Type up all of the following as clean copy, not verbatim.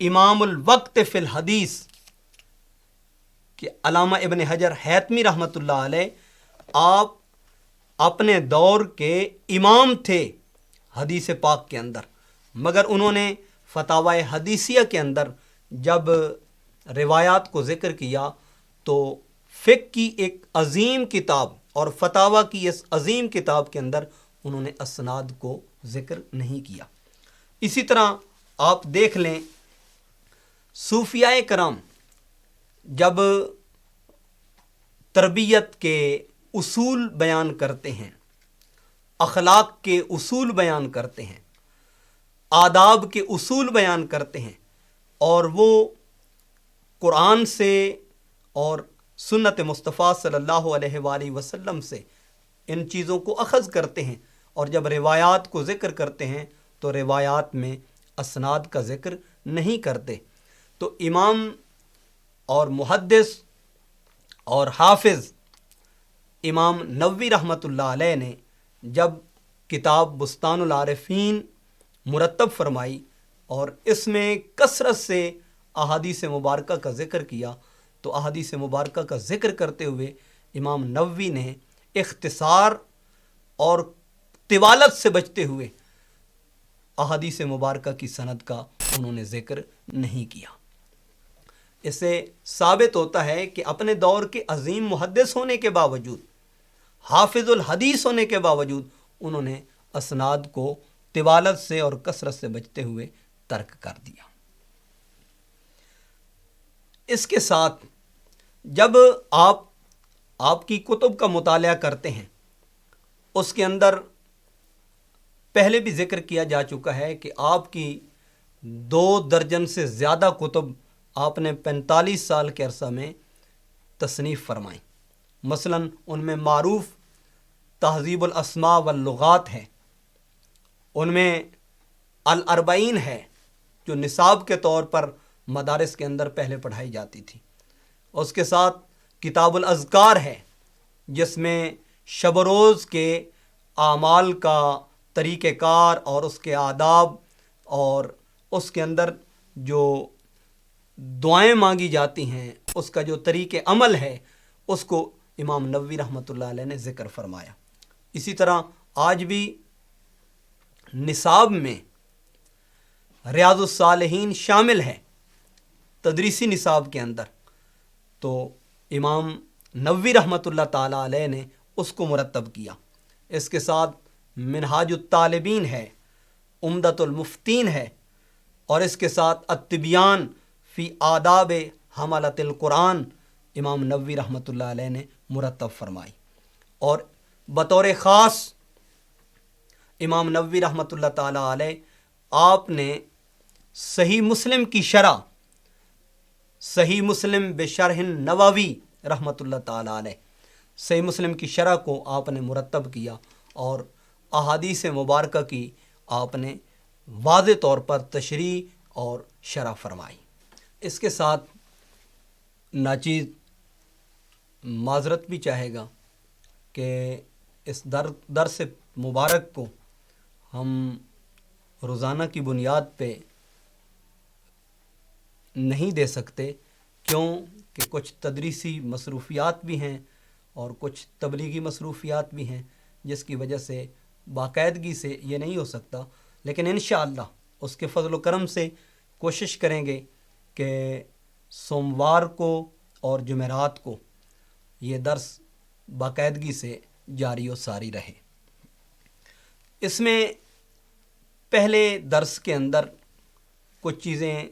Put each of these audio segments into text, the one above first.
امام الوقت فی الحدیث کہ علامہ ابن حجر حیتمی رحمۃ اللہ علیہ آپ اپنے دور کے امام تھے حدیث پاک کے اندر، مگر انہوں نے فتاوی حدیثیہ کے اندر جب روایات کو ذکر کیا تو فقہ کی ایک عظیم کتاب اور فتاوی کی اس عظیم کتاب کے اندر انہوں نے اسناد کو ذکر نہیں کیا۔ اسی طرح آپ دیکھ لیں صوفیاء کرام جب تربیت کے اصول بیان کرتے ہیں، اخلاق کے اصول بیان کرتے ہیں، آداب کے اصول بیان کرتے ہیں، اور وہ قرآن سے اور سنت مصطفیٰ صلی اللہ علیہ وآلہ وسلم سے ان چیزوں کو اخذ کرتے ہیں، اور جب روایات کو ذکر کرتے ہیں تو روایات میں اسناد کا ذکر نہیں کرتے۔ تو امام اور محدث اور حافظ امام نووی رحمۃ اللہ علیہ نے جب کتاب بستان العارفین مرتب فرمائی اور اس میں کثرت سے احادیث مبارکہ کا ذکر کیا، تو احادیث مبارکہ کا ذکر کرتے ہوئے امام نووی نے اختصار اور طوالت سے بچتے ہوئے احادیث مبارکہ کی سند کا انہوں نے ذکر نہیں کیا۔ اس سے ثابت ہوتا ہے کہ اپنے دور کے عظیم محدث ہونے کے باوجود، حافظ الحدیث ہونے کے باوجود، انہوں نے اسناد کو طوالت سے اور کثرت سے بچتے ہوئے ترک کر دیا۔ اس کے ساتھ جب آپ کی کتب کا مطالعہ کرتے ہیں، اس کے اندر پہلے بھی ذکر کیا جا چکا ہے کہ آپ کی 2 درجن سے زیادہ کتب آپ نے 45 سال کے عرصہ میں تصنیف فرمائیں۔ مثلاً ان میں معروف تہذیب الاسماء واللغات ہے، ان میں الاربعین ہے جو نصاب کے طور پر مدارس کے اندر پہلے پڑھائی جاتی تھی، اس کے ساتھ کتاب الاذکار ہے جس میں شب و روز کے اعمال کا طریقہ کار اور اس کے آداب اور اس کے اندر جو دعائیں مانگی جاتی ہیں اس کا جو طریقہ عمل ہے اس کو امام نووی رحمۃ اللہ علیہ نے ذکر فرمایا۔ اسی طرح آج بھی نصاب میں ریاض الصالحین شامل ہے تدریسی نصاب کے اندر، تو امام نووی رحمۃ اللہ تعالیٰ علیہ نے اس کو مرتب کیا۔ اس کے ساتھ منہاج الطالبین ہے، عمدۃ المفتین ہے، اور اس کے ساتھ التبیان فی آداب حملۃ القرآن امام نووی رحمۃ اللہ علیہ نے مرتب فرمائی۔ اور بطور خاص امام نووی رحمۃ اللہ تعالیٰ علیہ آپ نے صحیح مسلم کی شرح، صحیح مسلم بشرح نووی رحمۃ اللہ تعالیٰ علیہ، صحیح مسلم کی شرح کو آپ نے مرتب کیا اور احادیث مبارکہ کی آپ نے واضح طور پر تشریح اور شرح فرمائی۔ اس کے ساتھ ناچیز معذرت بھی چاہے گا کہ اس درس مبارک کو ہم روزانہ کی بنیاد پہ نہیں دے سکتے، کیوں کہ کچھ تدریسی مصروفیات بھی ہیں اور کچھ تبلیغی مصروفیات بھی ہیں، جس کی وجہ سے باقاعدگی سے یہ نہیں ہو سکتا، لیکن انشاءاللہ اس کے فضل و کرم سے کوشش کریں گے کہ سوموار کو اور جمعرات کو یہ درس باقاعدگی سے جاری و ساری رہے۔ اس میں پہلے درس کے اندر کچھ چیزیں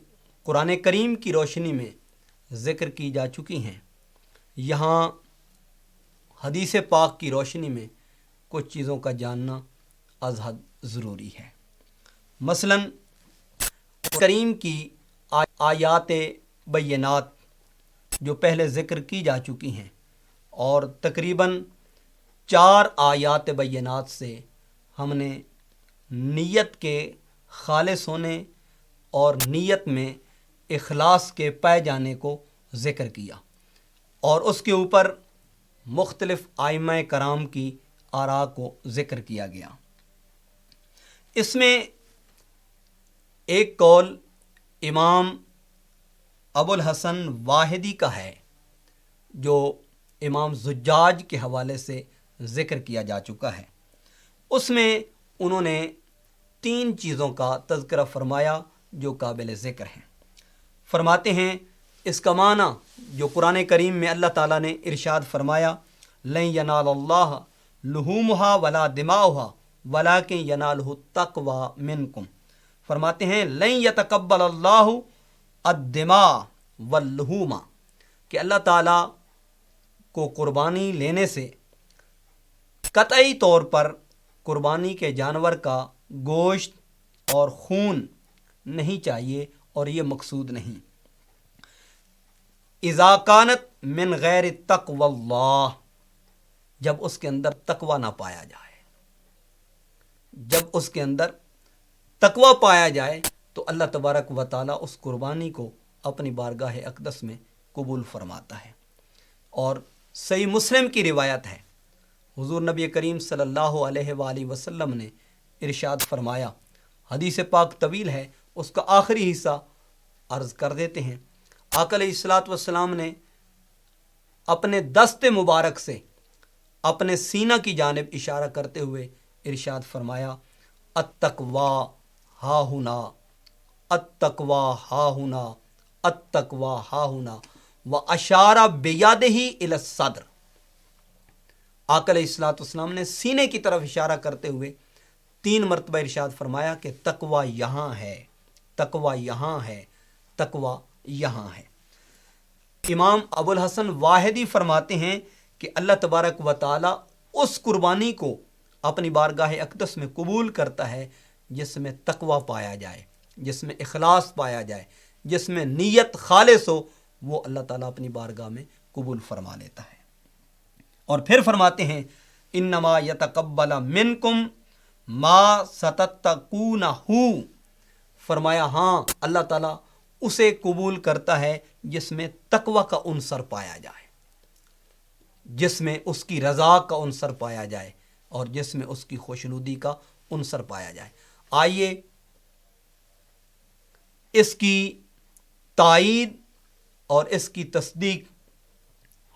قرآن کریم کی روشنی میں ذکر کی جا چکی ہیں، یہاں حدیث پاک کی روشنی میں کچھ چیزوں کا جاننا از حد ضروری ہے۔ مثلاً کریم کی آیات بینات جو پہلے ذکر کی جا چکی ہیں، اور تقریباً 4 آیات بینات سے ہم نے نیت کے خالص ہونے اور نیت میں اخلاص کے پائے جانے کو ذکر کیا، اور اس کے اوپر مختلف ائمہ کرام کی آراء کو ذکر کیا گیا۔ اس میں ایک قول امام ابو الحسن واحدی کا ہے، جو امام زجاج کے حوالے سے ذکر کیا جا چکا ہے۔ اس میں انہوں نے 3 چیزوں کا تذکرہ فرمایا جو قابل ذکر ہیں۔ فرماتے ہیں اس کا معنی جو قرآن کریم میں اللہ تعالیٰ نے ارشاد فرمایا، لن ینال اللہ لحومہا ولا دماؤہا ولکن ینالہ التقوی منکم۔ فرماتے ہیں لن یتقبل اللہ الدماء واللحوم، کہ اللہ تعالیٰ کو قربانی لینے سے قطعی طور پر قربانی کے جانور کا گوشت اور خون نہیں چاہیے، اور یہ مقصود نہیں۔ اذا کانت من غیر تقوی اللہ، جب اس کے اندر تقوی نہ پایا جائے، جب اس کے اندر تقوی پایا جائے تو اللہ تبارک و تعالیٰ اس قربانی کو اپنی بارگاہ اقدس میں قبول فرماتا ہے۔ اور صحیح مسلم کی روایت ہے، حضور نبی کریم صلی اللہ علیہ وآلہ وسلم نے ارشاد فرمایا، حدیث پاک طویل ہے، اس کا آخری حصہ عرض کر دیتے ہیں۔ آقا علیہ الصلوۃ والسلام نے اپنے دست مبارک سے اپنے سینہ کی جانب اشارہ کرتے ہوئے ارشاد فرمایا، التقوی ہا ہنا، التقوی ہا ہنا، التقوی ہا ہنا، واشار بیدہ الی الصدر۔ آقا علیہ الصلوۃ والسلام نے سینے کی طرف اشارہ کرتے ہوئے 3 مرتبہ ارشاد فرمایا کہ تقوی یہاں ہے، تقوی یہاں ہے، تقوی یہاں ہے۔ امام ابو الحسن واحدی فرماتے ہیں کہ اللہ تبارک و تعالیٰ اس قربانی کو اپنی بارگاہ اقدس میں قبول کرتا ہے جس میں تقوی پایا جائے، جس میں اخلاص پایا جائے، جس میں نیت خالص ہو، وہ اللہ تعالیٰ اپنی بارگاہ میں قبول فرما لیتا ہے۔ اور پھر فرماتے ہیں انما یتقبل منکم ما ستتقونہ، فرمایا ہاں اللہ تعالیٰ اسے قبول کرتا ہے جس میں تقوی کا عنصر پایا جائے، جس میں اس کی رضا کا عنصر پایا جائے، اور جس میں اس کی خوشنودی کا عنصر پایا جائے۔ آئیے اس کی تائید اور اس کی تصدیق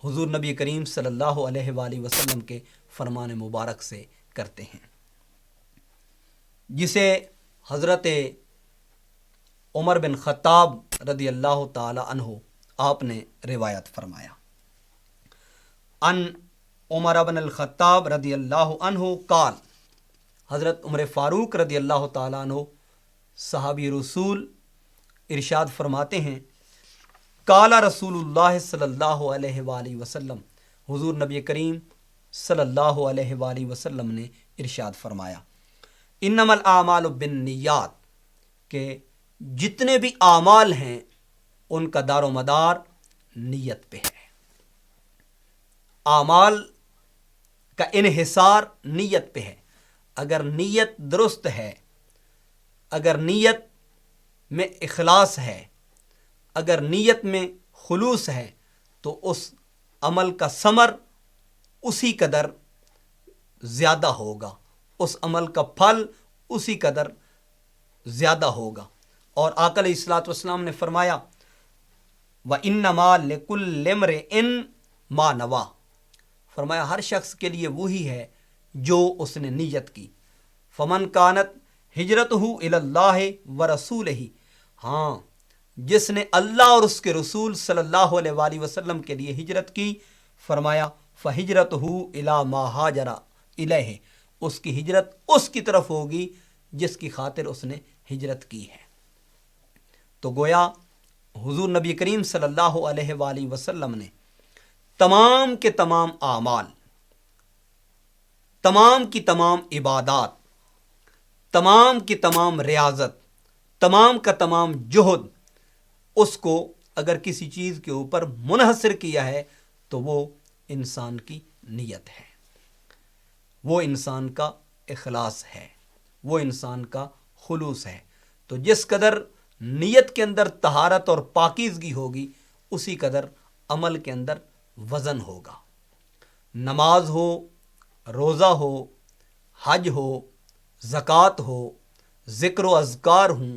حضور نبی کریم صلی اللہ علیہ وآلہ وسلم کے فرمان مبارک سے کرتے ہیں، جسے حضرت عمر بن خطاب رضی اللہ تعالی عنہ آپ نے روایت فرمایا۔ ان عمر بن الخطاب رضی اللہ عنہ قال، حضرت عمر فاروق رضی اللہ تعالی عنہ صحابی رسول ارشاد فرماتے ہیں، قال رسول اللہ صلی اللہ علیہ وآلہ وسلم، حضور نبی کریم صلی اللہ علیہ وآلہ وسلم نے ارشاد فرمایا، انما الاعمال بالنیات، کہ جتنے بھی اعمال ہیں ان کا دار و مدار نیت پہ ہے، اعمال کا انحصار نیت پہ ہے۔ اگر نیت درست ہے، اگر نیت میں اخلاص ہے، اگر نیت میں خلوص ہے، تو اس عمل کا ثمر اسی قدر زیادہ ہوگا، اس عمل کا پھل اسی قدر زیادہ ہوگا۔ اور آقا علیہ الصلوۃ والسلام نے فرمایا، وَإِنَّمَا لِكُلِّ امْرِئٍ مَا نَوَىٰ، فرمایا ہر شخص کے لیے وہی ہے جو اس نے نیت کی۔ فَمَنْ كَانَتْ هِجْرَتُهُ إِلَى اللَّهِ وَرَسُولِهِ، ہاں جس نے اللہ اور اس کے رسول صلی اللہ علیہ وآلہ وسلم کے لیے ہجرت کی، فرمایا فَهِجْرَتُهُ إِلَىٰ مَا هَاجَرَ إِلَيْهِ، اس کی ہجرت اس کی طرف ہوگی جس کی خاطر اس نے ہجرت کی ہے۔ تو گویا حضور نبی کریم صلی اللہ علیہ وآلہ وسلم نے تمام کے تمام اعمال، تمام کی تمام عبادات، تمام کی تمام ریاضت، تمام کا تمام جہد، اس کو اگر کسی چیز کے اوپر منحصر کیا ہے تو وہ انسان کی نیت ہے، وہ انسان کا اخلاص ہے، وہ انسان کا خلوص ہے۔ تو جس قدر نیت کے اندر طہارت اور پاکیزگی ہوگی، اسی قدر عمل کے اندر وزن ہوگا۔ نماز ہو، روزہ ہو، حج ہو، زکوٰۃ ہو، ذکر و اذکار ہوں،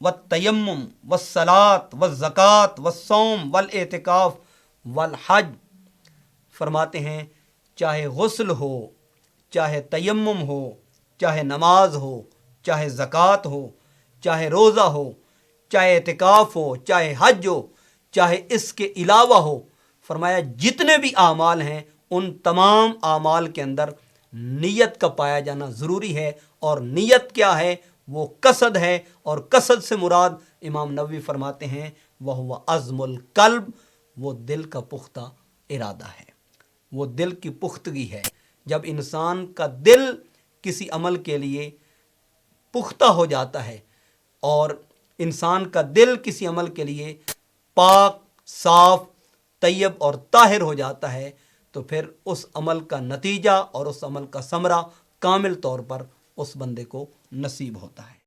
والتیمم والصلاۃ والزکوٰۃ والصوم والاعتکاف والحج۔ فرماتے ہیں چاہے غسل ہو، چاہے تیمم ہو، چاہے نماز ہو، چاہے زکوٰۃ ہو، چاہے روزہ ہو، چاہے اعتکاف ہو، چاہے حج ہو، چاہے اس کے علاوہ ہو، فرمایا جتنے بھی اعمال ہیں ان تمام اعمال کے اندر نیت کا پایا جانا ضروری ہے۔ اور نیت کیا ہے؟ وہ قصد ہے، اور قصد سے مراد امام نووی فرماتے ہیں وہ عزم القلب، وہ دل کا پختہ ارادہ ہے، وہ دل کی پختگی ہے۔ جب انسان کا دل کسی عمل کے لیے پختہ ہو جاتا ہے اور انسان کا دل کسی عمل کے لیے پاک، صاف، طیب اور طاہر ہو جاتا ہے تو پھر اس عمل کا نتیجہ اور اس عمل کا ثمرہ کامل طور پر اس بندے کو نصیب ہوتا ہے۔